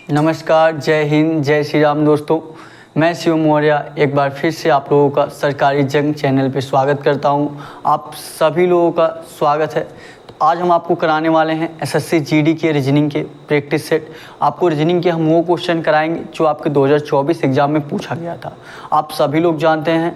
नमस्कार, जय हिंद, जय श्री राम दोस्तों। मैं शिव मौर्य एक बार फिर से आप लोगों का सरकारी जंग चैनल पे स्वागत करता हूं। आप सभी लोगों का स्वागत है। तो आज हम आपको कराने वाले हैं एसएससी जीडी के रीजनिंग के प्रैक्टिस सेट। आपको रीजनिंग के हम वो क्वेश्चन कराएंगे जो आपके 2024 एग्ज़ाम में पूछा गया था। आप सभी लोग जानते हैं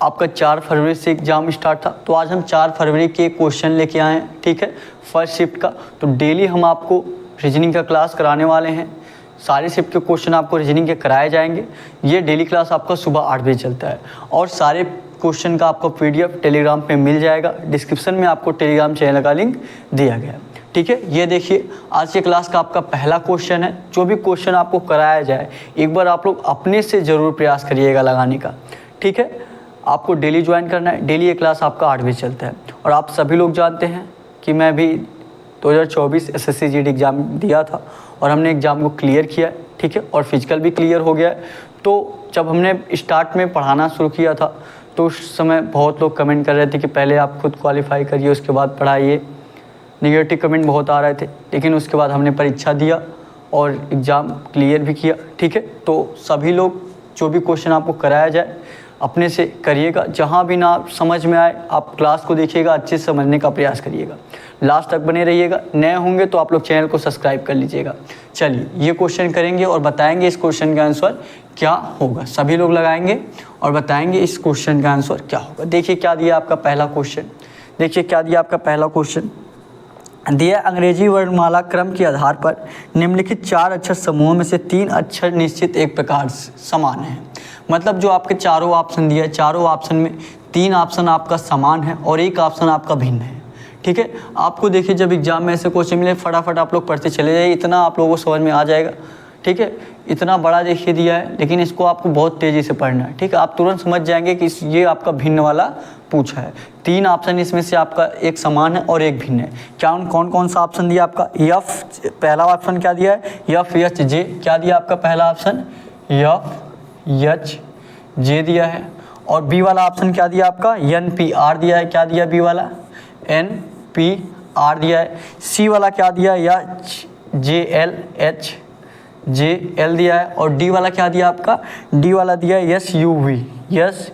आपका 4 फरवरी से एग्ज़ाम स्टार्ट था, तो आज हम 4 फरवरी के क्वेश्चन लेके आए हैं, ठीक है, फर्स्ट शिफ्ट का। तो डेली हम आपको रीजनिंग का क्लास कराने वाले हैं। सारे शिफ्ट के क्वेश्चन आपको रीजनिंग के कराए जाएंगे। ये डेली क्लास आपका सुबह 8 बजे चलता है और सारे क्वेश्चन का आपको पीडीएफ टेलीग्राम पे मिल जाएगा। डिस्क्रिप्शन में आपको टेलीग्राम चैनल का लिंक दिया गया है, ठीक है। ये देखिए, आज के क्लास का आपका पहला क्वेश्चन है। जो भी क्वेश्चन आपको कराया जाए एक बार आप लोग अपने से ज़रूर प्रयास करिएगा लगाने का, ठीक है। आपको डेली ज्वाइन करना है। डेली ये क्लास आपका 8 बजे चलता है और आप सभी लोग जानते हैं कि मैं भी 2024 एसएससी जीडी एग्ज़ाम दिया था और हमने एग्ज़ाम को क्लियर किया है, ठीक है, और फिजिकल भी क्लियर हो गया है। तो जब हमने स्टार्ट में पढ़ाना शुरू किया था तो उस समय बहुत लोग कमेंट कर रहे थे कि पहले आप खुद क्वालिफाई करिए उसके बाद पढ़ाइए। नेगेटिव कमेंट बहुत आ रहे थे, लेकिन उसके बाद हमने परीक्षा दिया और एग्ज़ाम क्लियर भी किया, ठीक है। तो सभी लोग जो भी क्वेश्चन आपको कराया जाए अपने से करिएगा। जहाँ भी ना समझ में आए आप क्लास को देखिएगा, अच्छे से समझने का प्रयास करिएगा, लास्ट तक बने रहिएगा। नए होंगे तो आप लोग चैनल को सब्सक्राइब कर लीजिएगा। चलिए, ये क्वेश्चन करेंगे और बताएंगे इस क्वेश्चन का आंसर क्या होगा। सभी लोग लगाएंगे और बताएंगे इस क्वेश्चन का आंसर क्या होगा। देखिए क्या दिया आपका पहला क्वेश्चन। देखिए क्या दिया आपका पहला क्वेश्चन दिया, अंग्रेजी वर्णमाला क्रम के आधार पर निम्नलिखित 4 अक्षर समूहों में से 3 अक्षर निश्चित एक प्रकार समान है। मतलब जो आपके चारों ऑप्शन दिया है, चारों ऑप्शन में 3 ऑप्शन आपका समान है और एक ऑप्शन आपका भिन्न है, ठीक है। आपको देखिए जब एग्जाम में ऐसे क्वेश्चन मिले फटाफट आप लोग पढ़ते चले जाइए, इतना आप लोगों को समझ में आ जाएगा, ठीक है। इतना बड़ा देखिए दिया है, लेकिन इसको आपको बहुत तेज़ी से पढ़ना है, ठीक है। आप तुरंत समझ जाएंगे कि ये आपका भिन्न वाला पूछा है। 3 ऑप्शन इसमें से आपका एक समान है और एक भिन्न है। क्या कौन कौन सा ऑप्शन दिया आपका? एफ, पहला ऑप्शन क्या दिया है? F H J. क्या दिया आपका पहला ऑप्शन? एफ एच जे दिया है। और बी वाला ऑप्शन क्या दिया आपका? एन पी आर दिया है। क्या दिया बी वाला? एन पी आर दिया है। सी वाला क्या दिया? या J L H J L दिया है। और डी वाला क्या दिया आपका? डी वाला दिया है S U V, S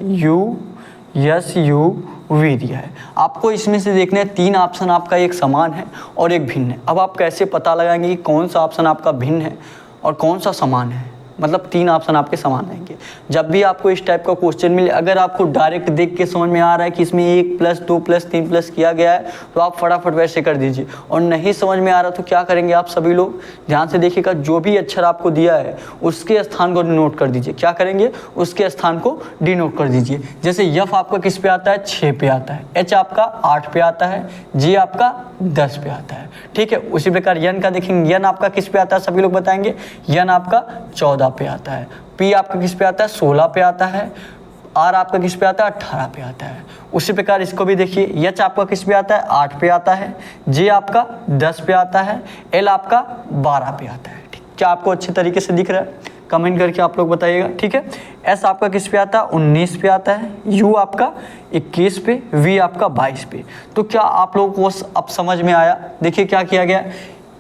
U V दिया है। आपको इसमें से देखना है 3 ऑप्शन आपका एक समान है और एक भिन्न है। अब आप कैसे पता लगाएंगे कि कौन सा ऑप्शन आपका भिन्न है और कौन सा समान है? मतलब 3 ऑप्शन आपके समान रहेंगे। जब भी आपको इस टाइप का क्वेश्चन मिले, अगर आपको डायरेक्ट देख के समझ में आ रहा है कि इसमें 1 + 2 + 3 + किया गया है तो आप फटाफट वैसे कर दीजिए। और नहीं समझ में आ रहा तो क्या करेंगे आप सभी लोग? ध्यान से देखिएगा, जो भी अक्षर आपको दिया है उसके स्थान को डिनोट कर दीजिए। क्या करेंगे? उसके स्थान को डिनोट कर दीजिए। जैसे यफ आपका किस पे आता है? 6 पे आता है। एच आपका 8 पे आता है। जे आपका 10 पे आता है, ठीक है। उसी प्रकार यन का देखेंगे, यन आपका किस पे आता है? सभी लोग बताएंगे। यन आपका 14 पे आता है। पी आपका किस पे आता है? 16 पे आता है। आर आपका किस पे आता है? 18 पे आता है। उसी प्रकार इसको भी देखिए, एच आपका किस पे आता है? 8 पे आता है। जे आपका 10 पे आता है। एल आपका 12 पे आता है, ठीक। क्या आपको अच्छे तरीके से दिख रहा है? कमेंट करके आप लोग बताइएगा, ठीक है। एस आपका किस पे आता है? 19 पे आता है। यू आपका 21 पे। वी आपका 22 पे। तो क्या आप लोगों को अब समझ में आया? देखिए क्या किया गया,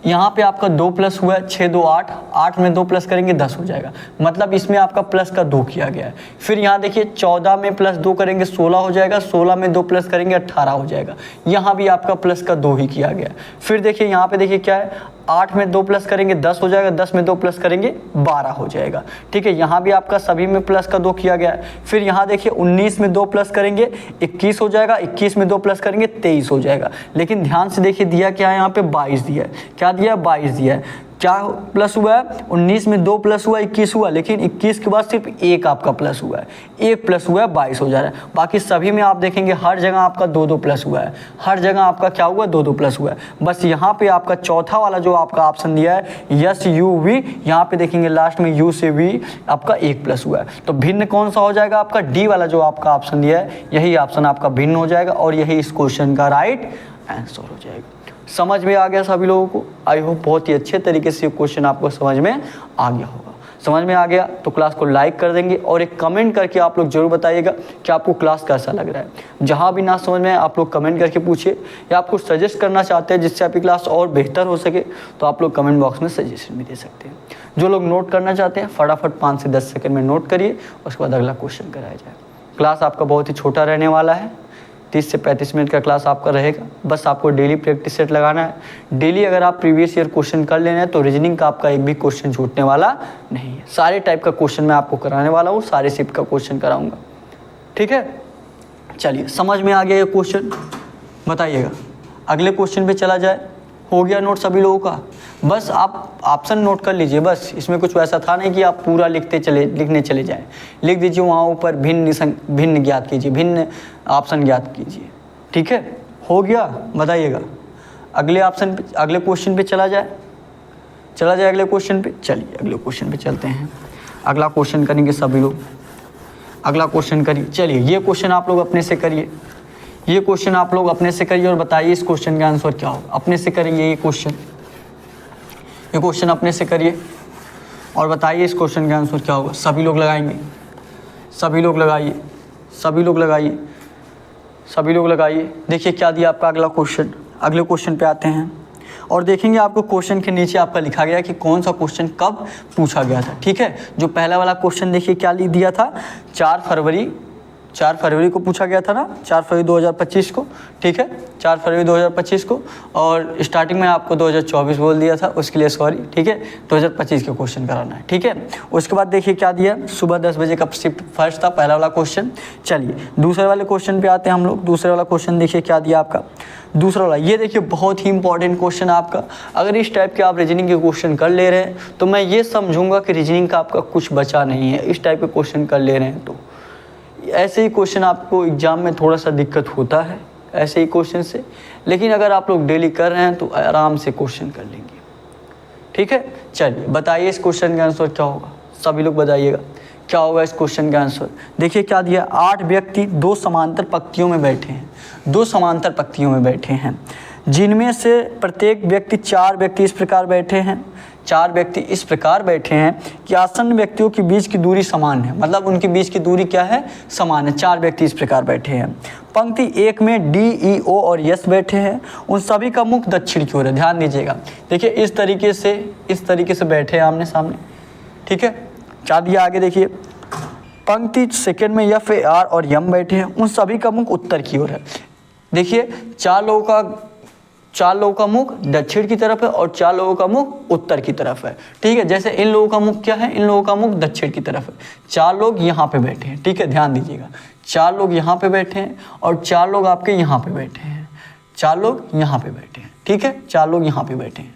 यहाँ पे आपका 2 प्लस हुआ है, 6 2 8, 8 में 2 प्लस करेंगे 10 हो जाएगा। मतलब इसमें आपका प्लस का 2 किया गया है। फिर यहाँ देखिए 14 में प्लस 2 करेंगे 16 हो जाएगा। 16 में 2 प्लस करेंगे 18 हो जाएगा। यहाँ भी आपका प्लस का 2 ही किया गया। फिर देखिए यहाँ पे देखिए क्या है, 8 में 2 प्लस करेंगे 10 हो जाएगा। 10 में 2 प्लस करेंगे 12 हो जाएगा, ठीक है। यहाँ भी आपका सभी में प्लस का 2 किया गया है। फिर यहाँ देखिए 19 में 2 प्लस करेंगे 21 हो जाएगा। 21 में 2 प्लस करेंगे 23 हो जाएगा। लेकिन ध्यान से देखिए दिया क्या है, यहाँ पे 22 दिया है। क्या दिया है? 22 दिया है। क्या प्लस हुआ है? 19 में 2 प्लस हुआ 21 हुआ, लेकिन 21 के बाद सिर्फ 1 आपका प्लस हुआ है। 1 प्लस हुआ है 22 हो जा रहा है। बाकी सभी में आप देखेंगे हर जगह आपका 2 प्लस हुआ है। हर जगह आपका क्या हुआ? 2 प्लस हुआ है। बस यहाँ पे आपका चौथा वाला जो आपका ऑप्शन दिया है यस यू वी, यहाँ पे देखेंगे लास्ट में यू से वी आपका 1 प्लस हुआ है। तो भिन्न कौन सा हो जाएगा? आपका डी वाला जो आपका ऑप्शन दिया है, यही ऑप्शन आपका भिन्न हो जाएगा और यही इस क्वेश्चन का राइट आंसर हो जाएगा। समझ में आ गया सभी लोगों को? आई होप बहुत ही अच्छे तरीके से क्वेश्चन आपको समझ में आ गया होगा। समझ में आ गया तो क्लास को लाइक कर देंगे और एक कमेंट करके आप लोग जरूर बताइएगा कि आपको क्लास कैसा लग रहा है। जहाँ भी ना समझ में आए आप लोग कमेंट करके पूछिए, या आपको सजेस्ट करना चाहते हैं जिससे आपकी क्लास और बेहतर हो सके तो आप लोग कमेंट बॉक्स में सजेशन भी दे सकते हैं। जो लोग नोट करना चाहते हैं फटाफट 5 से 10 सेकंड में नोट करिए, उसके बाद अगला क्वेश्चन कराया जाए। क्लास आपका बहुत ही छोटा रहने वाला है, 30 से 35 मिनट का क्लास आपका रहेगा। बस आपको डेली प्रैक्टिस सेट लगाना है। डेली अगर आप प्रीवियस ईयर क्वेश्चन कर लेना है तो रीजनिंग का आपका एक भी क्वेश्चन छूटने वाला नहीं है। सारे टाइप का क्वेश्चन मैं आपको कराने वाला हूँ, सारे शिफ्ट का क्वेश्चन कराऊंगा। ठीक है, चलिए समझ में आ गया ये क्वेश्चन, बताइएगा। अगले क्वेश्चन पे चला जाए। हो गया नोट सभी लोगों का? बस आप ऑप्शन नोट कर लीजिए, बस इसमें कुछ वैसा था नहीं कि आप पूरा लिखने चले जाएं। लिख दीजिए वहाँ ऊपर भिन्न ज्ञात कीजिए, भिन्न ऑप्शन ज्ञात कीजिए। ठीक है, हो गया? बताइएगा। अगले क्वेश्चन पे चला जाए अगले क्वेश्चन पे। चलिए अगले क्वेश्चन पे चलते हैं। अगला क्वेश्चन करेंगे सभी लोग, अगला क्वेश्चन करिए। चलिए ये क्वेश्चन आप लोग अपने से करिए, ये क्वेश्चन आप लोग अपने से करिए और बताइए इस क्वेश्चन का आंसर क्या होगा। अपने से करेंगे ये क्वेश्चन अपने से करिए और बताइए इस क्वेश्चन का आंसर क्या होगा। सभी लोग लगाएंगे, सभी लोग लगाइए। देखिए क्या दिया आपका अगला क्वेश्चन। अगले क्वेश्चन पे आते हैं और देखेंगे आपको क्वेश्चन के नीचे आपका लिखा गया कि कौन सा क्वेश्चन कब पूछा गया था। ठीक है, जो पहला वाला क्वेश्चन देखिए क्या लिख दिया था, 4 फरवरी को पूछा गया था ना, 4 फरवरी 2025 को। ठीक है, 4 फरवरी 2025 को, और स्टार्टिंग में आपको 2024 बोल दिया था, उसके लिए सॉरी। ठीक है, 2025 का क्वेश्चन कराना है। ठीक है, उसके बाद देखिए क्या दिया, सुबह 10 बजे का शिफ्ट फर्स्ट था, पहला वाला क्वेश्चन। चलिए दूसरे वाले क्वेश्चन पे आते हैं हम लोग। दूसरे वाला क्वेश्चन देखिए क्या दिया आपका, दूसरा वाला ये देखिए बहुत ही इंपॉर्टेंट क्वेश्चन आपका। अगर इस टाइप के आप रीजनिंग के क्वेश्चन कर ले रहे हैं तो मैं ये समझूंगा कि रीजनिंग का आपका कुछ बचा नहीं है। इस टाइप के क्वेश्चन कर ले रहे हैं तो ऐसे ही क्वेश्चन आपको एग्जाम में थोड़ा सा दिक्कत होता है ऐसे ही क्वेश्चन से, लेकिन अगर आप लोग डेली कर रहे हैं तो आराम से क्वेश्चन कर लेंगे। ठीक है, चलिए बताइए इस क्वेश्चन का आंसर क्या होगा। सभी लोग बताइएगा क्या होगा इस क्वेश्चन का आंसर। देखिए क्या दिया, 8 व्यक्ति 2 समांतर पंक्तियों में बैठे हैं, 2 समांतर पंक्तियों में बैठे हैं, जिनमें से प्रत्येक व्यक्ति 4 व्यक्ति इस प्रकार बैठे हैं, 4 व्यक्ति इस प्रकार बैठे हैं कि आसन्न व्यक्तियों के बीच की दूरी समान है। मतलब उनके बीच की दूरी क्या है, समान है। 4 व्यक्ति इस प्रकार बैठे हैं। पंक्ति 1 में डी, ई, ओ और यस बैठे हैं। उन सभी का मुख दक्षिण की ओर है। ध्यान दीजिएगा, देखिए इस तरीके से बैठे हैं आमने सामने। ठीक है, क्या दिया आगे देखिए, पंक्ति सेकंड में एफ, ए, आर और यम बैठे हैं। उन सभी का मुख उत्तर की ओर है। देखिए 4 लोगों का मुख दक्षिण की तरफ है और 4 लोगों का मुख उत्तर की तरफ है। ठीक है, जैसे इन लोगों का मुख क्या है, इन लोगों का मुख दक्षिण की तरफ है। 4 लोग यहाँ पे बैठे हैं। ठीक है, ध्यान दीजिएगा, 4 लोग यहाँ पे बैठे हैं और 4 लोग आपके यहाँ पे बैठे हैं। 4 लोग यहाँ पे बैठे हैं। ठीक है, 4 लोग यहाँ पे बैठे हैं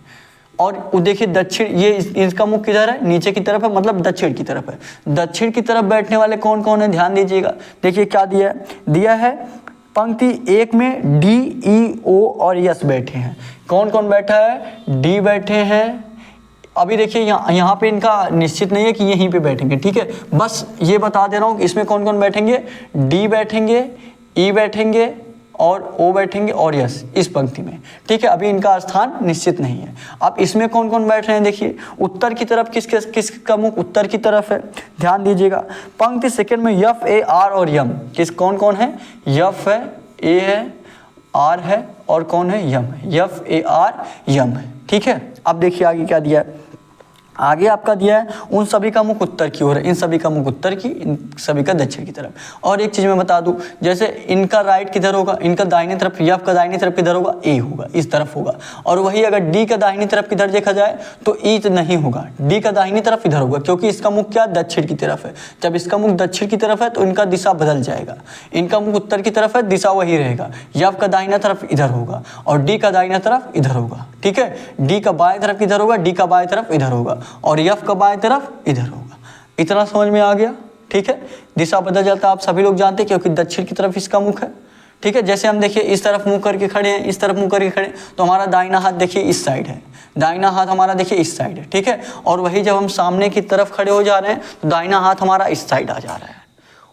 और देखिए दक्षिण, ये इसका मुख किधर है, नीचे की तरफ है, मतलब दक्षिण की तरफ है। दक्षिण की तरफ बैठने वाले कौन कौन है, ध्यान दीजिएगा। देखिए क्या दिया है पंक्ति 1 में डी, ई, ओ और यस बैठे हैं। कौन कौन बैठा है, डी बैठे हैं। अभी देखिए यहाँ पे इनका निश्चित नहीं है कि यहीं पे बैठेंगे। ठीक है, बस ये बता दे रहा हूँ कि इसमें कौन कौन बैठेंगे, डी बैठेंगे, ई बैठेंगे और ओ बैठेंगे और यस इस पंक्ति में। ठीक है, अभी इनका स्थान निश्चित नहीं है। अब इसमें कौन कौन बैठ रहे हैं, देखिए उत्तर की तरफ किसका मुख उत्तर की तरफ है, ध्यान दीजिएगा। पंक्ति सेकंड में एफ, ए, आर और यम, कौन कौन है, एफ है, ए है, आर है और कौन है, यम है। एफ, ए, आर, यम है। ठीक है, अब देखिए आगे क्या दिया है, आगे आपका दिया है उन सभी का मुख उत्तर की ओर है, इन सभी का मुख उत्तर की, इन सभी का दक्षिण की तरफ। और एक चीज मैं बता दूं, जैसे इनका राइट किधर होगा, इनका दाहिनी तरफ, एफ का दाहिनी तरफ किधर होगा, ए होगा, इस तरफ होगा। और वही अगर डी का दाहिनी तरफ किधर देखा जाए तो ई नहीं होगा, डी का दाहिनी तरफ इधर होगा, क्योंकि इसका मुख क्या दक्षिण की तरफ है। जब इसका मुख दक्षिण की तरफ है तो इनका दिशा बदल जाएगा, इनका मुख उत्तर की तरफ है, दिशा वही रहेगा। एफ का दाहिना तरफ इधर होगा और डी का दाहिना तरफ इधर होगा। ठीक है, डी का बाएं तरफ किधर होगा, डी का बाएं तरफ इधर होगा और एफ का बाएं तरफ इधर होगा। इतना समझ में आ गया। ठीक है, दिशा बदल जाता है, आप सभी लोग जानते हैं, क्योंकि दक्षिण की तरफ इसका मुख है। ठीक है, जैसे हम देखिए इस तरफ मुंह करके खड़े हैं, इस तरफ मुंह करके खड़े हैं, तो हमारा दाहिना हाथ देखिए इस साइड है, दाहिना हाथ हमारा देखिए इस साइड है। ठीक है, और वही जब हम सामने की तरफ खड़े हो जा रहे हैं तो दाहिना हाथ हमारा इस साइड आ जा रहा है।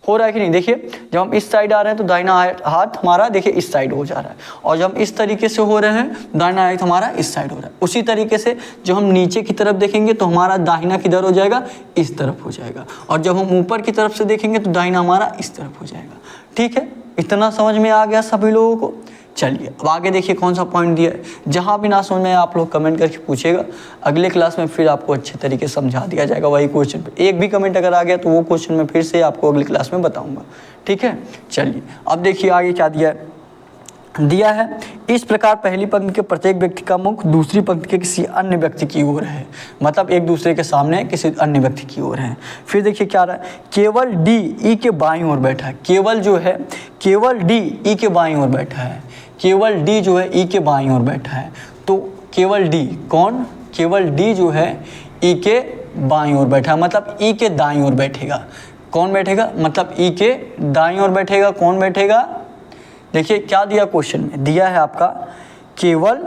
हो रहा है कि नहीं। देखिए जब हम इस साइड आ रहे हैं तो दाहिना हाथ हमारा देखिए इस साइड हो जा रहा है, और जब हम इस तरीके से हो रहे हैं दाहिना हाथ हमारा इस साइड हो रहा है। उसी तरीके से जब हम नीचे की तरफ देखेंगे तो हमारा दाहिना किधर हो जाएगा, इस तरफ हो जाएगा, और जब हम ऊपर की तरफ से देखेंगे तो दाहिना हमारा इस तरफ हो जाएगा। ठीक है, इतना समझ में आ गया सभी लोगों को। चलिए अब आगे देखिए कौन सा पॉइंट दिया है। जहाँ भी ना समझ में आप लोग कमेंट करके पूछेगा, अगले क्लास में फिर आपको अच्छे तरीके से समझा दिया जाएगा वही क्वेश्चन पे। एक भी कमेंट अगर आ गया तो वो क्वेश्चन मैं फिर से आपको अगली क्लास में बताऊंगा। ठीक है, चलिए अब देखिए आगे क्या दिया है। इस प्रकार पहली पंक्ति के प्रत्येक व्यक्ति का मुख दूसरी पंक्ति के किसी अन्य व्यक्ति की ओर है, मतलब एक दूसरे के सामने किसी अन्य व्यक्ति की ओर है। फिर देखिए क्या रहा है, केवल डी ई के बाईं ओर बैठा है। केवल जो है, केवल डी ई के बाईं ओर बैठा है। केवल डी जो है ई के बाईं ओर बैठा है। तो केवल डी कौन, केवल डी जो है ई के बाईं ओर बैठा है, मतलब ई के दाईं ओर बैठेगा। कौन बैठेगा, मतलब ई के दाईं ओर बैठेगा। कौन बैठेगा, देखिए क्या दिया क्वेश्चन में, दिया है आपका केवल,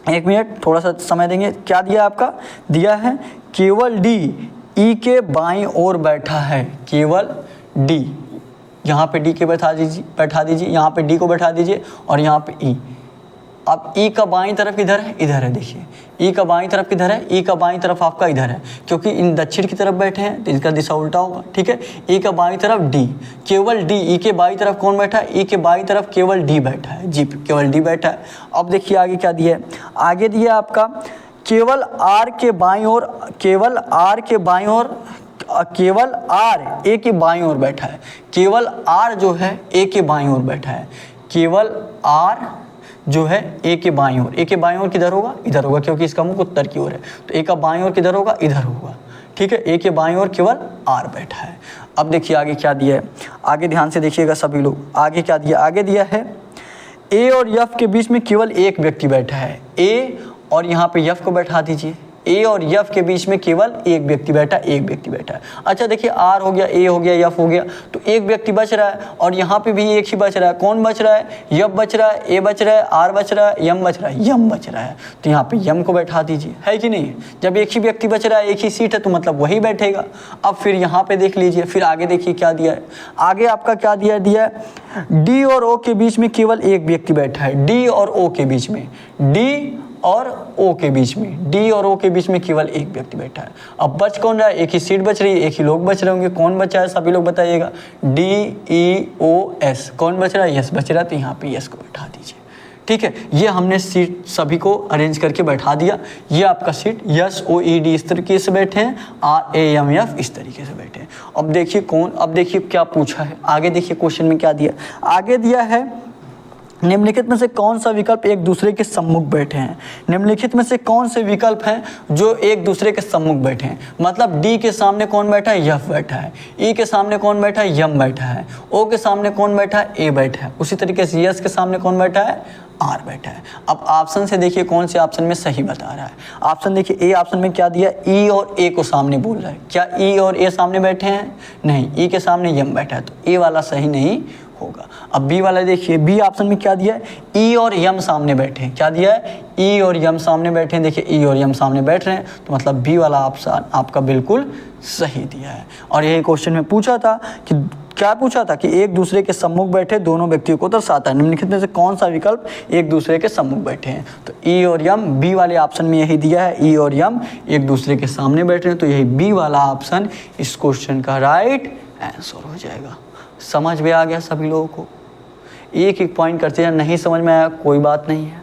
एक मिनट थोड़ा सा समय देंगे, क्या दिया आपका, दिया है केवल डी ई के बाईं ओर बैठा है। केवल डी, यहाँ पे डी के बैठा दीजिए, यहाँ पे डी को बैठा दीजिए और यहाँ पे ई। अब ई का बाईं तरफ किधर है, इधर है। देखिए ई का बाईं तरफ किधर है, ई का बाईं तरफ आपका इधर है, क्योंकि इन दक्षिण की तरफ बैठे हैं तो इसका दिशा उल्टा होगा। ठीक है, ई का बाईं तरफ डी, केवल डी, ई के बाईं तरफ कौन बैठा है, ई के बाईं तरफ केवल डी बैठा है। जी केवल डी बैठा है। अब देखिए आगे क्या दिया है, आगे दिया आपका केवल आर के बाईं ओर, केवल आर के बाईं ओर, केवल आर ए के बाईं ओर बैठा है। केवल आर जो है ए के बाईं ओर बैठा है। केवल आर जो है ए के बाईं ओर, ए के बाईं ओर किधर होगा, इधर होगा, क्योंकि इसका मुख उत्तर की ओर है। तो ए का बाईं ओर किधर होगा, इधर होगा। ठीक है, ए के बाईं ओर केवल आर बैठा है। अब देखिए आगे क्या दिया है, आगे ध्यान से देखिएगा सभी लोग। आगे क्या दिया, आगे दिया है ए और यफ के बीच में केवल एक व्यक्ति बैठा है। ए और यहाँ पे यफ को बैठा दीजिए। ए और यफ के बीच में केवल एक व्यक्ति बैठा, एक व्यक्ति बैठा है। अच्छा देखिए आर हो गया, ए हो गया, यफ हो गया, तो एक व्यक्ति बच रहा है, और यहाँ पे भी एक ही बच रहा है। कौन बच रहा है, यफ बच रहा है, ए बच रहा है, आर बच रहा है, यम बच रहा है, यम बच रहा है। तो यहाँ पे यम को बैठा दीजिए, है कि नहीं। जब एक ही व्यक्ति बच रहा है, एक ही सीट है, तो मतलब वही बैठेगा। अब फिर यहाँ पे देख लीजिए, फिर आगे देखिए क्या दिया है। आगे आपका क्या दिया है, डी और ओ के बीच में केवल एक व्यक्ति बैठा है। डी और ओ के बीच में, डी और ओ के बीच में, डी और ओ के बीच में केवल एक व्यक्ति बैठा है। अब बच कौन रहा है, एक ही सीट बच रही है, एक ही लोग बच रहे होंगे। कौन बचा है, सभी लोग बताइएगा। डी ई ओ एस, कौन बच रहा है, यस बच रहा है, तो यहाँ पे यस को बैठा दीजिए। ठीक है, ये हमने सीट सभी को अरेंज करके बैठा दिया। ये आपका सीट यस ओ ई डी इस तरीके से बैठे हैं, आर ए एम एफ इस तरीके से बैठे हैं। अब देखिए अब देखिए क्या पूछा है, आगे देखिए क्वेश्चन में क्या दिया। आगे दिया है निम्नलिखित में से कौन सा विकल्प एक दूसरे के सम्मुख बैठे हैं। निम्नलिखित में से कौन से विकल्प हैं जो एक दूसरे के सम्मुख बैठे हैं, मतलब डी के सामने कौन बैठा है, यफ बैठा है। ई के सामने कौन बैठा है, यम बैठा है। ओ के सामने कौन बैठा है, ए बैठा है। उसी तरीके से यस के सामने कौन बैठा है, आर बैठा है। अब ऑप्शन से देखिए कौन से ऑप्शन में सही बता रहा है। ऑप्शन देखिए ए ऑप्शन में क्या दिया, ई और ए को सामने बोल रहा है। क्या ई और ए सामने बैठे हैं, नहीं, ई के सामने यम बैठा है, तो ए वाला सही नहीं होगा। अब बी वाला देखिए, बी ऑप्शन में क्या दिया है, ई और यम सामने बैठे हैं। क्या दिया है, ई और यम सामने बैठे हैं। देखिए ई और यम सामने बैठ रहे हैं, तो मतलब बी वाला ऑप्शन आपका बिल्कुल सही दिया है। और यही क्वेश्चन में पूछा था कि क्या पूछा था कि एक दूसरे के सम्मुख बैठे दोनों व्यक्तियों को दर्शाता है। निम्नलिखित में से कौन सा विकल्प एक दूसरे के सम्मुख बैठे हैं, तो ई और यम, बी वाले ऑप्शन में यही दिया है, ई और यम एक दूसरे के सामने बैठे हैं, तो यही बी वाला ऑप्शन इस क्वेश्चन का राइट आंसर हो जाएगा। समझ में आ गया सभी लोगों को। एक एक पॉइंट करते हैं, नहीं समझ में आया कोई बात नहीं है,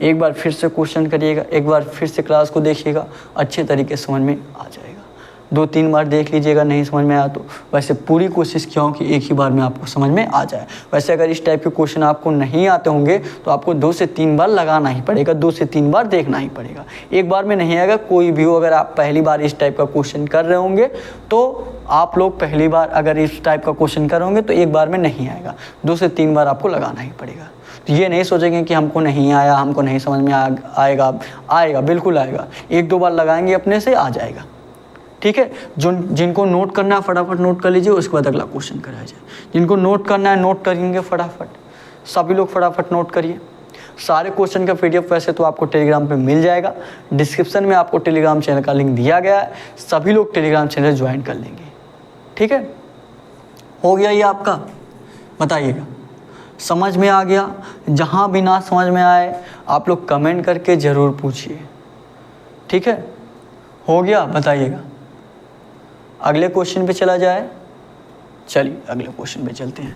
एक बार फिर से क्वेश्चन करिएगा, एक बार फिर से क्लास को देखिएगा, अच्छे तरीके से समझ में आ जाएगा। 2-3 बार देख लीजिएगा, नहीं समझ में आया तो वैसे पूरी कोशिश किया हूँ कि एक ही बार में आपको समझ में आ जाए। वैसे अगर इस टाइप के क्वेश्चन आपको नहीं आते होंगे तो आपको 2 से 3 बार लगाना ही पड़ेगा, 2 से 3 बार देखना ही पड़ेगा। एक बार में नहीं आएगा कोई भी हो। अगर आप पहली बार इस टाइप का क्वेश्चन कर रहे होंगे तो आप लोग पहली बार अगर इस टाइप का क्वेश्चन कर होंगे तो एक बार में नहीं आएगा, 2 से 3 बार आपको लगाना ही पड़ेगा। तो ये नहीं सोचेंगे कि हमको नहीं आया, हमको नहीं समझ में आएगा, बिल्कुल आएगा। 1-2 बार लगाएंगे अपने से आ जाएगा। ठीक है, जिनको नोट करना है फटाफट नोट कर लीजिए, उसके बाद अगला क्वेश्चन कराया जाए। जिनको नोट करना है नोट करेंगे फटाफट, सभी लोग फटाफट नोट करिए। सारे क्वेश्चन का PDF वैसे तो आपको टेलीग्राम पे मिल जाएगा, डिस्क्रिप्शन में आपको टेलीग्राम चैनल का लिंक दिया गया है, सभी लोग टेलीग्राम चैनल ज्वाइन कर लेंगे। ठीक है, हो गया ये आपका, बताइएगा समझ में आ गया। जहाँ भी ना समझ में आए आप लोग कमेंट करके ज़रूर पूछिए, ठीक है। हो गया, बताइएगा। अगले क्वेश्चन पे चला जाए, चलिए अगले क्वेश्चन पे चलते हैं।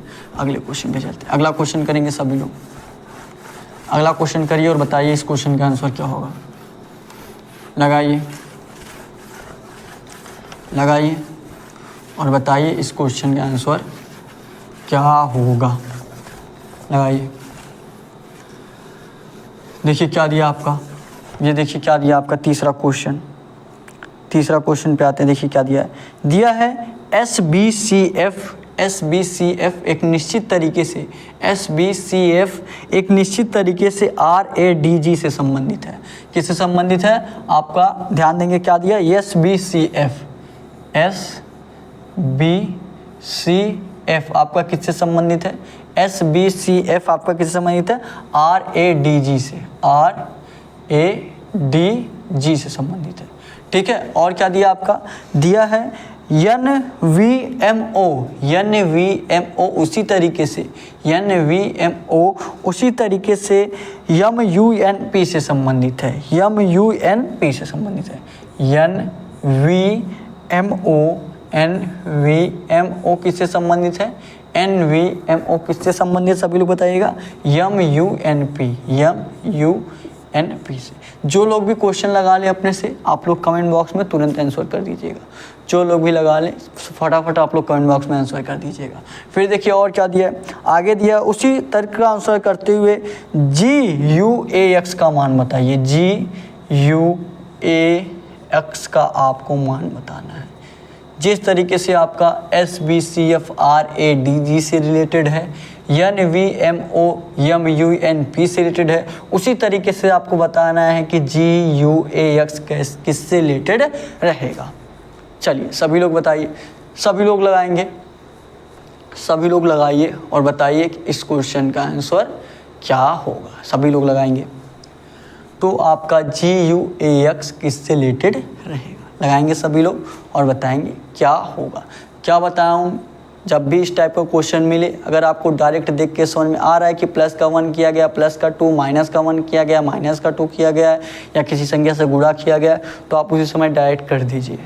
अगला क्वेश्चन करेंगे सभी लोग। अगला क्वेश्चन करिए और बताइए इस क्वेश्चन का आंसर क्या होगा। लगाइए और बताइए इस क्वेश्चन का आंसर क्या होगा। लगाइए। देखिए क्या दिया आपका, ये देखिए क्या दिया आपका तीसरा क्वेश्चन पे आते हैं। देखिए क्या दिया है SBCF एक निश्चित तरीके से RADG से संबंधित है। किससे संबंधित है आपका, ध्यान देंगे क्या दिया, SBCF आपका किससे संबंधित है, SBCF आपका किससे संबंधित है, RADG से संबंधित है, ठीक है। और क्या दिया आपका, दिया है NVMO उसी तरीके से MUNP से संबंधित है। NVMO किससे संबंधित है, NVMO किससे संबंधित, सभी लोग बताइएगा, MUNP से। जो लोग भी क्वेश्चन लगा लें अपने से, आप लोग कमेंट बॉक्स में तुरंत आंसर कर दीजिएगा। जो लोग भी लगा लें फटाफट आप लोग कमेंट बॉक्स में आंसर कर दीजिएगा। फिर देखिए और क्या दिया है, आगे दिया उसी तर्क का आंसर करते हुए GUAX का मान बताइए। GUAX का आपको मान बताना है। जिस तरीके से आपका SBCF RADG से रिलेटेड है, NVMO MUNP से रिलेटेड है, उसी तरीके से आपको बताना है कि GUAX किससे रिलेटेड रहेगा। चलिए सभी लोग बताइए, सभी लोग लगाइए और बताइए कि इस क्वेश्चन का आंसर क्या होगा। सभी लोग लगाएंगे तो आपका GUAX किससे रिलेटेड रहेगा। लगाएंगे सभी लोग और बताएंगे क्या होगा। क्या बताऊँ, जब भी इस टाइप का क्वेश्चन मिले, अगर आपको डायरेक्ट देख के समझ में आ रहा है कि प्लस का 1 किया गया, प्लस का 2, माइनस का 1 किया गया, माइनस का 2 किया गया है, या किसी संख्या से गुणा किया गया, तो आप उसी समय डायरेक्ट कर दीजिए।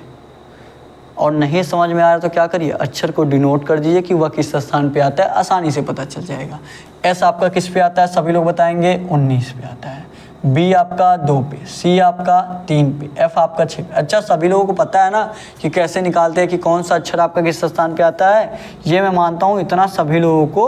और नहीं समझ में आ रहा तो क्या करिए, अक्षर को डिनोट कर दीजिए कि वह किस स्थान पे आता है, आसानी से पता चल जाएगा। S आपका किस पे आता है, सभी लोग बताएंगे 19 पे आता है, B आपका 2 पे, C आपका 3 पे, F आपका 6 पे। अच्छा, सभी लोगों को पता है ना कि कैसे निकालते हैं कि कौन सा अक्षर आपका किस स्थान पे आता है। ये मैं मानता हूँ इतना सभी लोगों को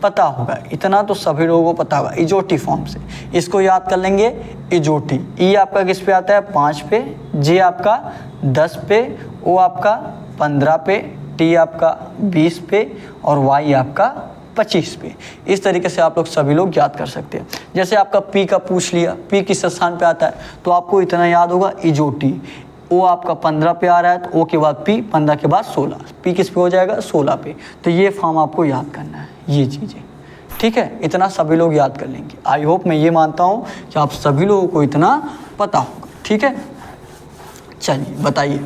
पता होगा, इतना तो सभी लोगों को पता होगा। इजोटी फॉर्म से इसको याद कर लेंगे, इजोटी। E आपका किस पे आता है, 5 पे, J आपका 10 पे, O आपका 15 पे, T आपका 20 पे और Y आपका 25 पे। इस तरीके से आप लोग सभी लोग याद कर सकते हैं। जैसे आपका P का पूछ लिया, P किस स्थान पे आता है, तो आपको इतना याद होगा, इजोटी। O आपका 15 पे आ रहा है, तो O के बाद P, 15 के बाद 16, P किस पे हो जाएगा, 16 पे। तो ये फॉर्म आपको याद करना है, ये चीज़ें, ठीक है। इतना सभी लोग याद कर लेंगे। आई होप, मैं ये मानता हूँ कि आप सभी लोगों को इतना पता होगा, ठीक है। चलिए बताइए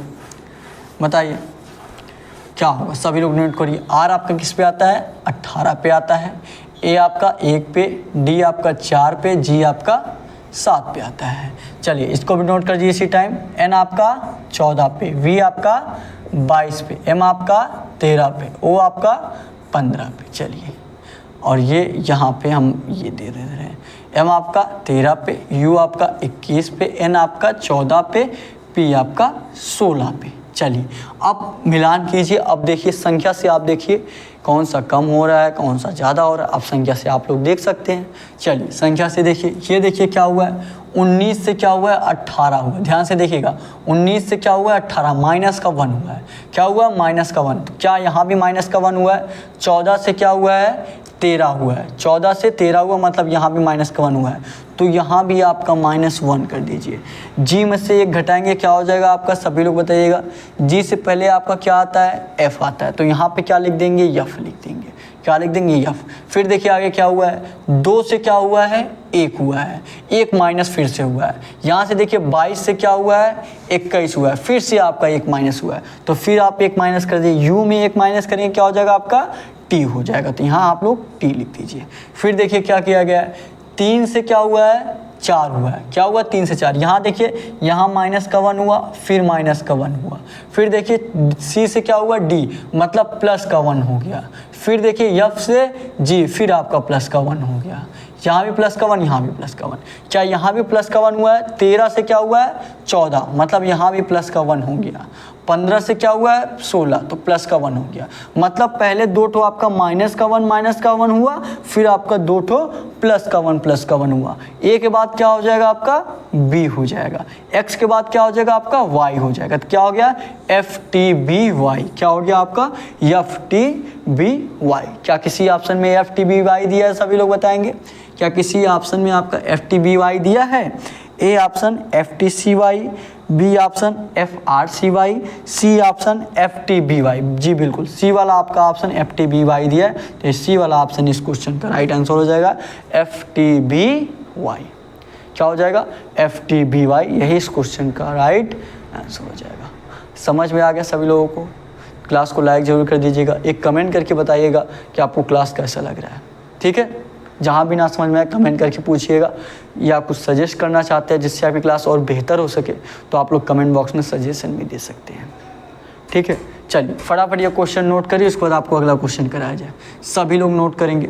क्या होगा, सभी लोग नोट करिए। R आपका किस पे आता है, 18 पे आता है, A आपका 1 पे, D आपका 4 पे, G आपका 7 पे आता है। चलिए इसको भी नोट कर दीजिए इसी टाइम। N आपका 14 पे, V आपका 22 पे, M आपका 13 पे, O आपका 15 पे। चलिए, और ये यहाँ पे हम ये दे रहे हैं, M आपका 13 पे, U आपका 21 पे, N आपका 14 पे, P आपका 16 पे। चलिए अब मिलान कीजिए। अब देखिए संख्या से, आप देखिए कौन सा कम हो रहा है, कौन सा ज़्यादा हो रहा है। अब संख्या से आप लोग देख सकते हैं। चलिए संख्या से देखिए, ये देखिए क्या हुआ है, 19 से क्या हुआ है, 18 हुआ है। ध्यान से देखिएगा, 19 से क्या हुआ है, 18, माइनस का 1 हुआ है। क्या हुआ, माइनस का 1। तो क्या यहाँ भी माइनस का 1 हुआ है। 14 से क्या हुआ है, 13 हुआ है। 14 से 13 हुआ, मतलब यहाँ भी माइनस का 1 हुआ है, तो यहाँ भी आपका -1 कर दीजिए। G में से 1 घटाएंगे, क्या हो जाएगा आपका, सभी लोग बताइएगा। G से पहले आपका क्या आता है, F आता है, तो यहाँ पे क्या लिख देंगे, F लिख देंगे। क्या लिख देंगे यफ। फिर देखिए आगे क्या हुआ है, 2 से क्या हुआ है 1 हुआ है, 1 माइनस फिर से हुआ है। यहाँ से देखिए 22 से क्या हुआ है 21 हुआ है, फिर से आपका 1 माइनस हुआ है। तो फिर आप 1 माइनस कर दीजिए, यू में 1 माइनस करेंगे क्या हो जाएगा आपका टी हो जाएगा। तो यहाँ आप लोग टी लिख दीजिए। फिर देखिए क्या किया गया है, 3 से क्या हुआ है 4 हुआ है, क्या हुआ 3 से 4। यहाँ देखिए यहाँ माइनस का 1 हुआ, फिर माइनस का 1 हुआ। फिर देखिए सी से क्या हुआ डी, मतलब प्लस का 1 हो गया। फिर देखिए एफ से जी, फिर आपका प्लस का 1 हो गया। यहाँ भी प्लस का 1, यहाँ भी प्लस का 1। क्या यहाँ भी प्लस का 1 हुआ है, 13 से क्या हुआ है 14, मतलब यहाँ भी प्लस का 1 हो गया। 15 से क्या हुआ है 16, तो प्लस का 1 हो गया। मतलब पहले 2 ठो आपका माइनस का 1 हुआ, फिर आपका 2 ठो प्लस का 1 हुआ। ए के बाद क्या हो जाएगा आपका बी हो जाएगा, एक्स के बाद क्या हो जाएगा आपका वाई हो जाएगा। तो क्या हो गया एफ टी बी वाई, क्या हो गया आपका एफ टी बी वाई। क्या किसी ऑप्शन में एफ टी बी वाई दिया है, सभी लोग बताएंगे। क्या किसी ऑप्शन में आपका एफ टी बी वाई दिया है? A option F T C Y, B option F R C Y, C option F T B Y. जी बिल्कुल, सी वाला आपका option F T B Y दिया है, तो सी वाला ऑप्शन इस क्वेश्चन का राइट आंसर हो जाएगा एफ टी बी वाई। क्या हो जाएगा एफ टी बी वाई, यही इस क्वेश्चन का राइट आंसर हो जाएगा। समझ में आ गया सभी लोगों को? क्लास को लाइक जरूर कर दीजिएगा, एक कमेंट करके बताइएगा कि आपको क्लास कैसा लग रहा है। ठीक है, जहाँ भी ना समझ में आए कमेंट करके पूछिएगा, या कुछ सजेस्ट करना चाहते हैं जिससे आपकी क्लास और बेहतर हो सके तो आप लोग कमेंट बॉक्स में सजेशन भी दे सकते हैं। ठीक है, चलिए फटाफट ये क्वेश्चन नोट करिए, उसके बाद आपको अगला क्वेश्चन कराया जाए। सभी लोग नोट करेंगे,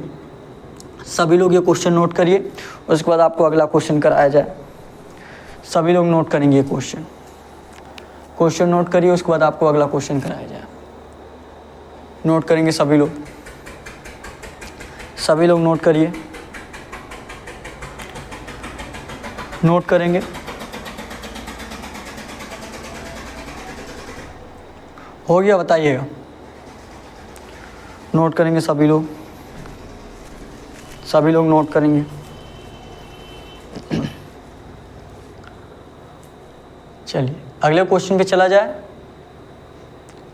सभी लोग ये क्वेश्चन नोट करिए, उसके बाद आपको अगला क्वेश्चन कराया जाए। सभी लोग नोट करेंगे ये क्वेश्चन नोट करिए, उसके बाद आपको अगला क्वेश्चन कराया जाए। नोट करेंगे सभी लोग, सभी लोग नोट करिए, नोट करेंगे। हो गया बताइएगा, नोट करेंगे सभी लोग, सभी लोग नोट करेंगे। चलिए अगले क्वेश्चन पे चला जाए,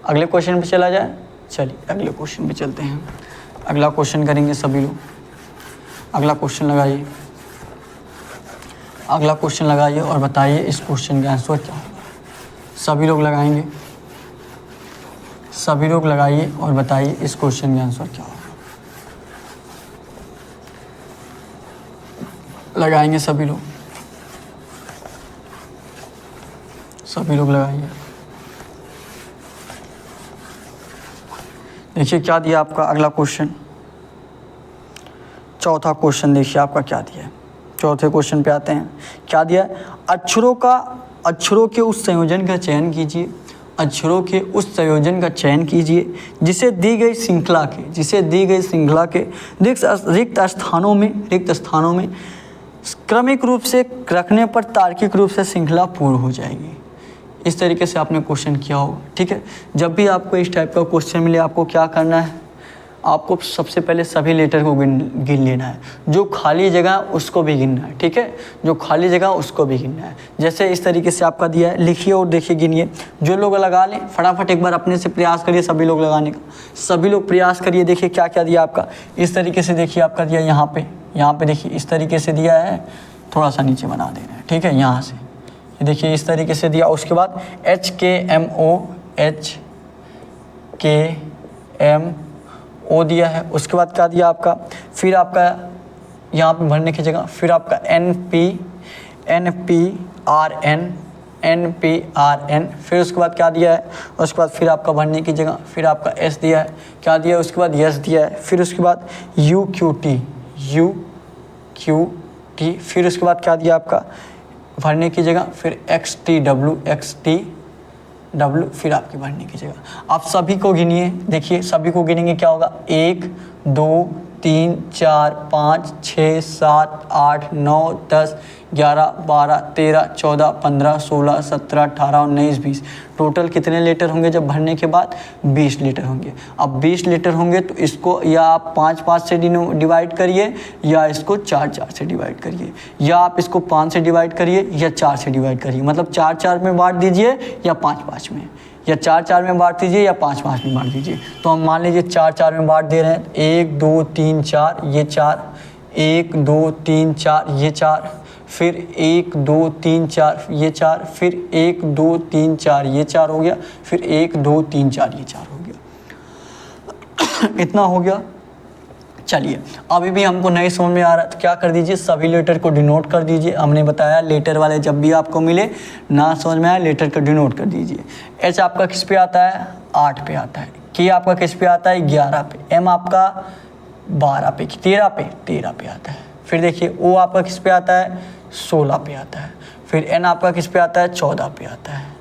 अगले क्वेश्चन पे चला जाए। चलिए अगले क्वेश्चन पे चलते हैं, अगला क्वेश्चन करेंगे सभी लोग। अगला क्वेश्चन लगाइए, अगला क्वेश्चन लगाइए और बताइए इस क्वेश्चन का आंसर क्या होगा। सभी लोग लगाएंगे, सभी लोग लगाइए और बताइए इस क्वेश्चन का आंसर क्या होगा। लगाएंगे सभी लोग, सभी लोग लगाइए। देखिए क्या दिया आपका अगला क्वेश्चन, चौथा क्वेश्चन देखिए आपका क्या दिया है। चौथे क्वेश्चन पे आते हैं, क्या दिया है, अक्षरों के उस संयोजन का चयन कीजिए, अक्षरों के उस संयोजन का चयन कीजिए जिसे दी गई श्रृंखला के रिक्त स्थानों में क्रमिक रूप से रखने पर तार्किक रूप से श्रृंखला पूर्ण हो जाएगी। इस तरीके से आपने क्वेश्चन किया होगा। ठीक है, जब भी आपको इस टाइप का क्वेश्चन मिले आपको क्या करना है, आपको सबसे पहले सभी लेटर को गिन लेना है, जो खाली जगह उसको भी गिनना है। ठीक है, जो खाली जगह उसको भी गिनना है। जैसे इस तरीके से आपका दिया है, लिखिए और देखिए गिनिए। जो लोग लगा लें फटाफट एक बार अपने से प्रयास करिए, सभी लोग लगाने का, सभी लोग प्रयास करिए। देखिए क्या क्या दिया आपका, इस तरीके से देखिए आपका दिया यहाँ पे देखिए इस तरीके से दिया है, थोड़ा सा नीचे बना देना है। ठीक है, यहाँ से ये देखिए इस तरीके से दिया। उसके बाद HKMO दिया है। उसके बाद क्या दिया आपका, फिर आपका यहाँ पे भरने की जगह फिर आपका NPRN, फिर उसके बाद क्या दिया है, उसके बाद फिर आपका भरने की जगह फिर आपका S दिया है। क्या दिया है, उसके बाद S दिया है। फिर उसके बाद UQT, फिर उसके बाद क्या दिया आपका भरने की जगह फिर XTW, फिर आपकी भरने की जगह। आप सभी को गिनिए, देखिए सभी को गिनेंगे क्या होगा, 1 2 3 4 5 6 7 8 9 10 11 12 13 14 15 16 17 18 19 20। टोटल कितने लीटर होंगे जब भरने के बाद, 20 लीटर होंगे। अब 20 लीटर होंगे तो इसको या आप 5-5 से डिवाइड करिए, या इसको 4-4 से डिवाइड करिए, या आप इसको 5 से डिवाइड करिए या 4 से डिवाइड करिए। मतलब 4-4 में बांट दीजिए या 5-5 में, या 4 4 में बांट दीजिए या 5 5 में बांट दीजिए। तो हम मान लीजिए 4 4 में बांट दे रहे हैं, 1 2 3 4 ये 4, 1 2 3 4 ये 4, फिर 1 2 3 4 ये 4, फिर 1 2 3 4 ये 4 हो गया, फिर 1 2 3 4 ये 4 हो गया। इतना हो गया। चलिए अभी भी हमको नहीं समझ में आ रहा तो क्या कर दीजिए, सभी लेटर को डिनोट कर दीजिए। हमने बताया लेटर वाले जब भी आपको मिले ना समझ में आए लेटर को डिनोट कर दीजिए। एच आपका किस पे आता है, 8 पे आता है। के आपका किस पे आता है, 11 पे। एम आपका 12 पे, 13 पे आता है। फिर देखिए ओ आपका किस पे आता है, 16 पे आता है। फिर एन आपका किस पे आता है, 14 पे आता है।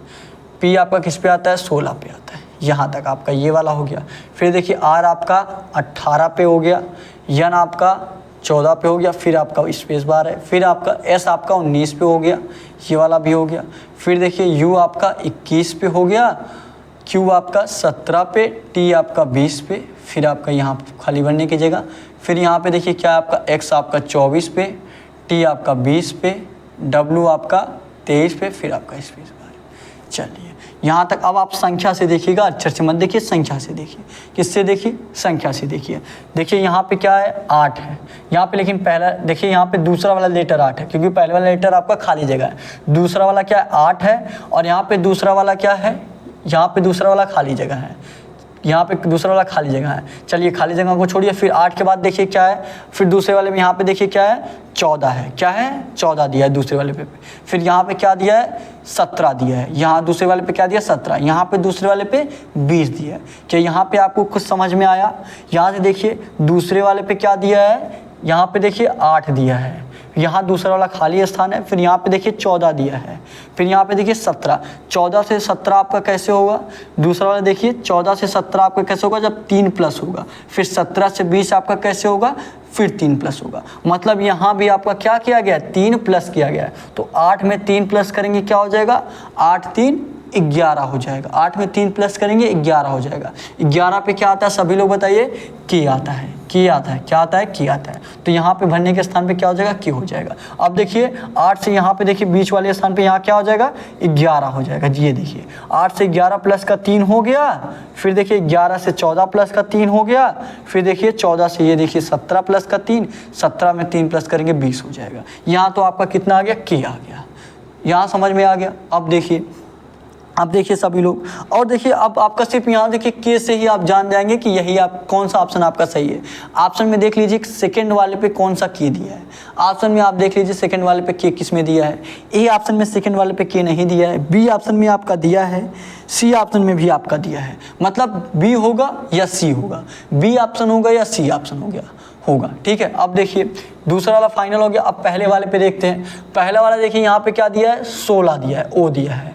पी आपका किस पे आता है, 16 पे आता है। यहाँ तक आपका ये वाला हो गया। फिर देखिए आर आपका 18 पे हो गया, एन आपका 14 पे हो गया, फिर आपका स्पेस बार है। फिर आपका एस आपका 19 पे हो गया, ये वाला भी हो गया। फिर देखिए यू आपका 21 पे हो गया, क्यू आपका 17 पे, टी आपका 20 पे, फिर आपका यहाँ खाली बनने की जगह। फिर यहाँ पे देखिए क्या आपका एक्स आपका 24 पे, टी आपका 20 पे, डब्लू आपका 23 पे, फिर आपका स्पेस बार। चलिए यहाँ तक। अब आप संख्या से देखिएगा, अक्षर से मत देखिए, संख्या से देखिए। किससे देखिए, संख्या से देखिए। देखिए यहाँ पे क्या है, 8 है यहाँ पे, लेकिन पहला देखिए यहाँ पे दूसरा वाला लेटर 8 है क्योंकि पहले वाला लेटर आपका खाली जगह है। दूसरा वाला क्या है, 8 है, और यहाँ पे दूसरा वाला क्या है, यहाँ पे दूसरा वाला खाली जगह है, यहाँ पे दूसरा वाला खाली जगह है। चलिए खाली जगह को छोड़िए। फिर 8 के बाद देखिए क्या है, फिर दूसरे वाले में यहाँ पे देखिए क्या है, 14 है। क्या है, 14 दिया है दूसरे वाले पे। फिर यहाँ पे क्या दिया है, 17 दिया है। यहाँ दूसरे वाले पे क्या दिया, 17। यहाँ पे दूसरे वाले पे 20 दिया है। क्या यहाँ पे आपको कुछ समझ में आया? यहाँ से देखिए दूसरे वाले पे क्या दिया है, यहाँ पे देखिए 8 दिया है, यहाँ दूसरा वाला खाली स्थान है। फिर यहाँ पे देखिए 14 दिया है, फिर यहाँ पे देखिए 17। 14 से 17 आपका कैसे होगा, दूसरा वाला देखिए 14 से 17 आपका कैसे होगा, जब 3 प्लस होगा। फिर 17 से 20 आपका कैसे होगा, फिर 3 प्लस होगा। मतलब यहाँ भी आपका क्या किया गया, 3 प्लस किया गया है। तो 8 में 3 प्लस करेंगे क्या हो जाएगा, 8 3 11 हो जाएगा। 8 में 3 प्लस करेंगे 11 हो जाएगा। 11 पे क्या आता है, सभी लोग बताइए, की आता है। की आता है, क्या आता है, की आता है। तो यहाँ पे भरने के स्थान पे क्या हो जाएगा, की हो जाएगा। अब देखिए 8 से यहाँ पे देखिए बीच वाले स्थान पे यहाँ क्या हो जाएगा, 11 हो जाएगा। ये देखिए 8 से 11 प्लस का 3 हो गया। फिर देखिए 11 से 14 प्लस का 3 हो गया। फिर देखिए 14 से ये देखिए 17 प्लस का 3, 17 में 3 प्लस करेंगे 20 हो जाएगा। यहाँ तो आपका कितना आ गया, की आ गया। यहाँ समझ में आ गया। अब देखिए सभी लोग, और देखिए अब आपका सिर्फ यहाँ देखिए के से ही आप जान जाएंगे कि यही आप कौन सा ऑप्शन आपका सही है। ऑप्शन में देख लीजिए सेकंड वाले पे कौन सा के दिया है। ऑप्शन में आप देख लीजिए सेकंड वाले पे के किस में दिया है। ए ऑप्शन में सेकंड वाले पे के नहीं दिया है, बी ऑप्शन में आपका दिया है, सी ऑप्शन में भी आपका दिया है। मतलब बी होगा या सी होगा, बी ऑप्शन होगा या सी ऑप्शन होगा। ठीक है, अब देखिए दूसरा वाला फाइनल हो गया। अब पहले वाले पे देखते हैं। पहला वाला देखिए यहाँ पे क्या दिया है, 16 दिया है, ओ दिया है।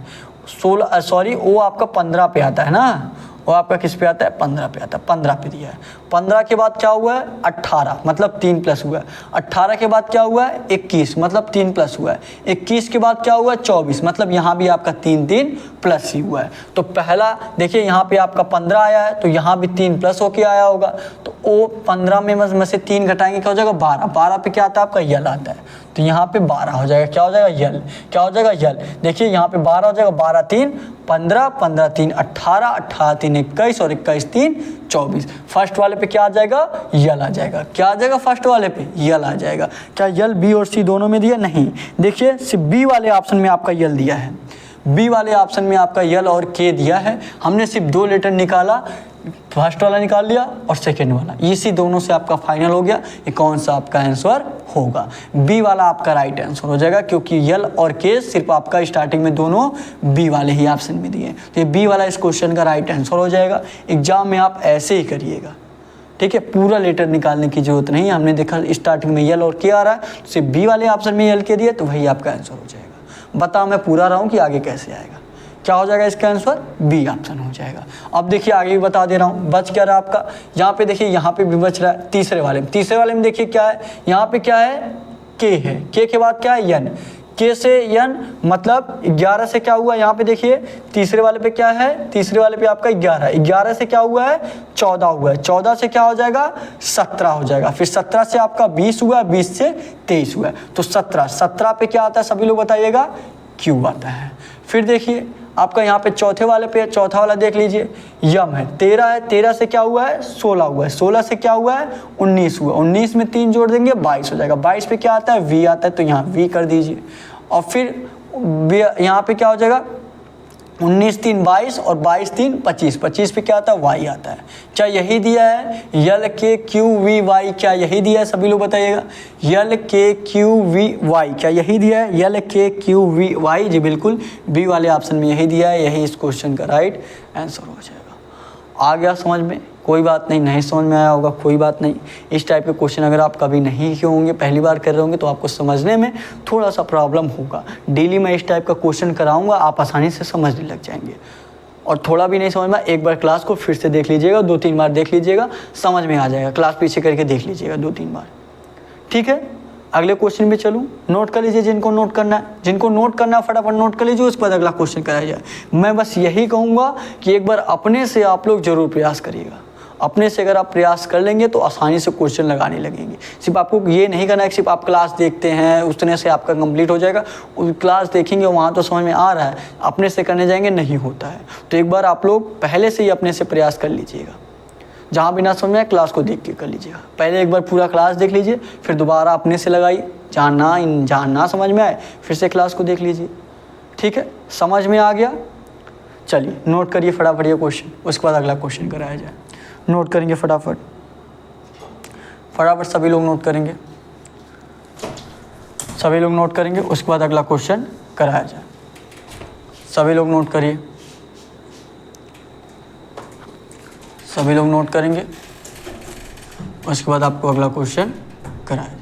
16 सॉरी वो आपका 15 पे आता है ना, वो आपका किस पे आता है, 15 पे आता है। 15 पे दिया है। 15 के बाद क्या हुआ है, 18 मतलब 3 प्लस हुआ है। 18 के बाद क्या हुआ है, 21 मतलब 3 प्लस हुआ है। 21 के बाद क्या हुआ है, 24 मतलब यहाँ भी आपका 3 प्लस ही हुआ है। तो पहला देखिए यहाँ पे आपका 15 आया है, तो यहाँ भी 3 प्लस होके आया होगा। तो वो 15 में से 3 घटाएंगे क्या हो जाएगा, 12। 12 पे क्या आता है आपका, यल आता है। तो यहाँ पे 12 हो जाएगा, क्या हो जाएगा, यल। क्या हो जाएगा, यल। देखिए यहाँ पे 12 हो जाएगा, 12 3 15, 15 3 18, 18 3 21 और 21 3 24। फर्स्ट वाले पे क्या आ जाएगा, यल आ जाएगा। क्या आ जाएगा, फर्स्ट वाले पे यल आ जाएगा। क्या यल बी और सी दोनों में दिया, नहीं। देखिए सिर्फ बी वाले ऑप्शन में आपका यल दिया है, बी वाले ऑप्शन में आपका यल और के दिया है। हमने सिर्फ 2 लेटर निकाला, फर्स्ट वाला निकाल लिया और सेकेंड वाला, इसी दोनों से आपका फाइनल हो गया ये कौन सा आपका आंसर होगा। बी वाला आपका राइट आंसर हो जाएगा, क्योंकि यल और के सिर्फ आपका स्टार्टिंग में दोनों बी वाले ही ऑप्शन में दिए। तो ये बी वाला इस क्वेश्चन का राइट आंसर हो जाएगा। एग्जाम में आप ऐसे ही करिएगा, ठीक है। पूरा लेटर निकालने की जरूरत नहीं है। हमने देखा स्टार्टिंग में यल और के आ रहा है, सिर्फ बी वाले ऑप्शन में यल के दिए, तो वही आपका आंसर हो जाएगा। बताओ मैं पूरा रहा हूँ कि आगे कैसे आएगा। क्या हो जाएगा इसका आंसर, बी ऑप्शन हो जाएगा। अब देखिए आगे भी बता दे रहा हूँ। बच क्या रहा आपका, यहाँ पे देखिए यहाँ पे भी बच रहा है। तीसरे वाले में देखिए क्या है, यहाँ पे क्या है, के है। के के बाद क्या है, यन। के से यन मतलब 11 से क्या हुआ, यहाँ पे देखिए तीसरे वाले पे क्या है, तीसरे वाले पे आपका 11। 11 से क्या हुआ है, 14 हुआ है। 14 से क्या हो जाएगा, 17 हो जाएगा। फिर 17 से आपका 20 हुआ, 20 से 23 हुआ। तो 17 पे क्या आता है, सभी लोग बताइएगा, क्यू आता है। फिर देखिए आपका यहाँ पे चौथे वाले पे, चौथा वाला देख लीजिए, यम है, 13 है, 13 से क्या हुआ है 16 हुआ है, 16 से क्या हुआ है 19 हुआ, 19 में 3 जोड़ देंगे 22 हो जाएगा, 22 पे क्या आता है वी आता है, तो यहाँ वी कर दीजिए। और फिर यहाँ पे क्या हो जाएगा 19 3 22 और 22 3 25, 25 पे क्या आता है वाई आता है। क्या यही दिया है यल के क्यू वी वाई, क्या यही दिया है सभी लोग बताइएगा, यल के क्यू वी वाई, क्या यही दिया है यल के क्यू वी वाई? जी बिल्कुल, बी वाले ऑप्शन में यही दिया है, यही इस क्वेश्चन का राइट आंसर हो जाएगा। आ गया समझ में? कोई बात नहीं, नहीं समझ में आया होगा कोई बात नहीं। इस टाइप के क्वेश्चन अगर आप कभी नहीं किए होंगे, पहली बार कर रहे होंगे, तो आपको समझने में थोड़ा सा प्रॉब्लम होगा। डेली मैं इस टाइप का क्वेश्चन कराऊंगा, आप आसानी से समझने लग जाएंगे। और थोड़ा भी नहीं समझ में, एक बार क्लास को फिर से देख लीजिएगा, 2-3 बार देख लीजिएगा, समझ में आ जाएगा। क्लास पीछे करके देख लीजिएगा 2-3 बार, ठीक है। अगले क्वेश्चन पे चलूँ, नोट कर लीजिए जिनको नोट करना है, जिनको नोट करना है फटाफट नोट कर लीजिए, उसके बाद अगला क्वेश्चन कराया जाए। मैं बस यही कहूँगा कि एक बार अपने से आप लोग जरूर प्रयास करिएगा। अपने से अगर आप प्रयास कर लेंगे तो आसानी से क्वेश्चन लगाने लगेंगे। सिर्फ आपको ये नहीं करना है कि सिर्फ आप क्लास देखते हैं उतने से आपका कंप्लीट हो जाएगा, क्लास देखेंगे वहाँ तो समझ में आ रहा है, अपने से करने जाएंगे नहीं होता है। तो एक बार आप लोग पहले से ही अपने से प्रयास कर लीजिएगा, जहाँ भी ना समझ में आए क्लास को देख के कर लीजिएगा। पहले एक बार पूरा क्लास देख लीजिए, फिर दोबारा अपने से लगाइए, जहाँ ना समझ में आए फिर से क्लास को देख लीजिए, ठीक है। समझ में आ गया? चलिए नोट करिए फटाफट ये क्वेश्चन, उसके बाद अगला क्वेश्चन कराया जाए। नोट करेंगे फटाफट सभी लोग नोट करेंगे, सभी लोग नोट करेंगे, उसके बाद अगला क्वेश्चन कराया जाए। सभी लोग नोट करिए, सभी लोग नोट करेंगे, उसके बाद आपको अगला क्वेश्चन कराया जाए।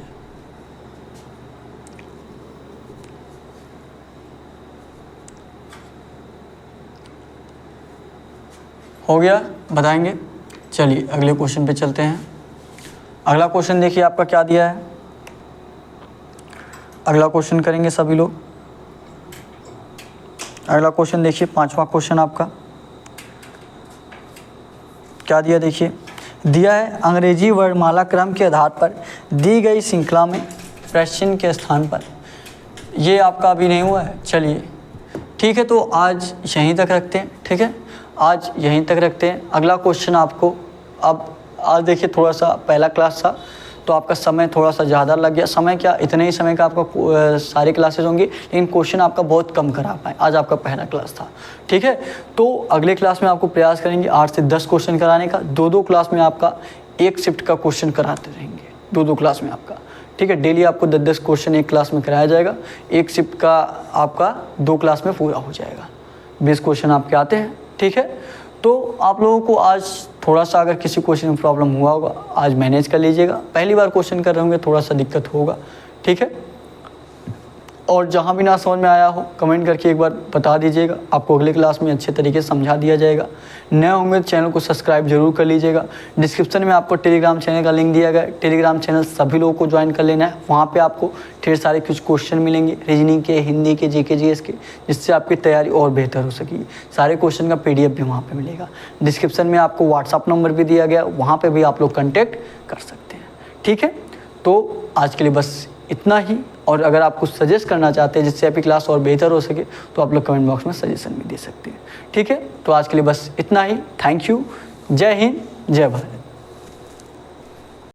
हो गया? बताएंगे? चलिए अगले क्वेश्चन पे चलते हैं। अगला क्वेश्चन देखिए आपका क्या दिया है, अगला क्वेश्चन करेंगे सभी लोग। अगला क्वेश्चन देखिए, 5वां क्वेश्चन आपका क्या दिया, देखिए दिया है अंग्रेजी वर्णमाला क्रम के आधार पर दी गई श्रृंखला में प्रश्न के स्थान पर। ये आपका अभी नहीं हुआ है, चलिए ठीक है, तो आज यहीं तक रखते हैं, ठीक है, आज यहीं तक रखते हैं। अगला क्वेश्चन आपको अब आज देखिए, थोड़ा सा पहला क्लास था तो आपका समय थोड़ा सा ज़्यादा लग गया। समय क्या, इतने ही समय का आपका सारी क्लासेस होंगी, लेकिन क्वेश्चन आपका बहुत कम करा पाए, आज आपका पहला क्लास था, ठीक है। तो अगले क्लास में आपको प्रयास करेंगे 8 से 10 क्वेश्चन कराने का। 2-2 क्लास में आपका एक शिफ्ट का क्वेश्चन कराते रहेंगे, 2-2 क्लास में आपका, ठीक है। डेली आपको 10-10 क्वेश्चन एक क्लास में कराया जाएगा, एक शिफ्ट का आपका 2 क्लास में पूरा हो जाएगा। 20 क्वेश्चन आपके आते हैं, ठीक है। तो आप लोगों को आज थोड़ा सा अगर किसी क्वेश्चन में प्रॉब्लम हुआ होगा, आज मैनेज कर लीजिएगा। पहली बार क्वेश्चन कर रहे होंगे, थोड़ा सा दिक्कत होगा, ठीक है। और जहाँ भी ना समझ में आया हो कमेंट करके एक बार बता दीजिएगा, आपको अगले क्लास में अच्छे तरीके से समझा दिया जाएगा। नए होंगे तो चैनल को सब्सक्राइब जरूर कर लीजिएगा। डिस्क्रिप्शन में आपको टेलीग्राम चैनल का लिंक दिया गया है, टेलीग्राम चैनल सभी लोगों को ज्वाइन कर लेना है। वहाँ पे आपको ढेर सारे कुछ क्वेश्चन मिलेंगे, रीजनिंग के, हिंदी के, जीके जीएस के, जिससे आपकी तैयारी और बेहतर हो सकेगी। सारे क्वेश्चन का PDF भी वहाँ पर मिलेगा। डिस्क्रिप्शन में आपको व्हाट्सअप नंबर भी दिया गया, वहाँ पर भी आप लोग कॉन्टैक्ट कर सकते हैं, ठीक है। तो आज के लिए बस इतना ही, और अगर आप कुछ सजेस्ट करना चाहते हैं जिससे आपकी क्लास और बेहतर हो सके तो आप लोग कमेंट बॉक्स में सजेशन भी दे सकते हैं, ठीक है। तो आज के लिए बस इतना ही। Thank you. जय हिंद, जय भारत।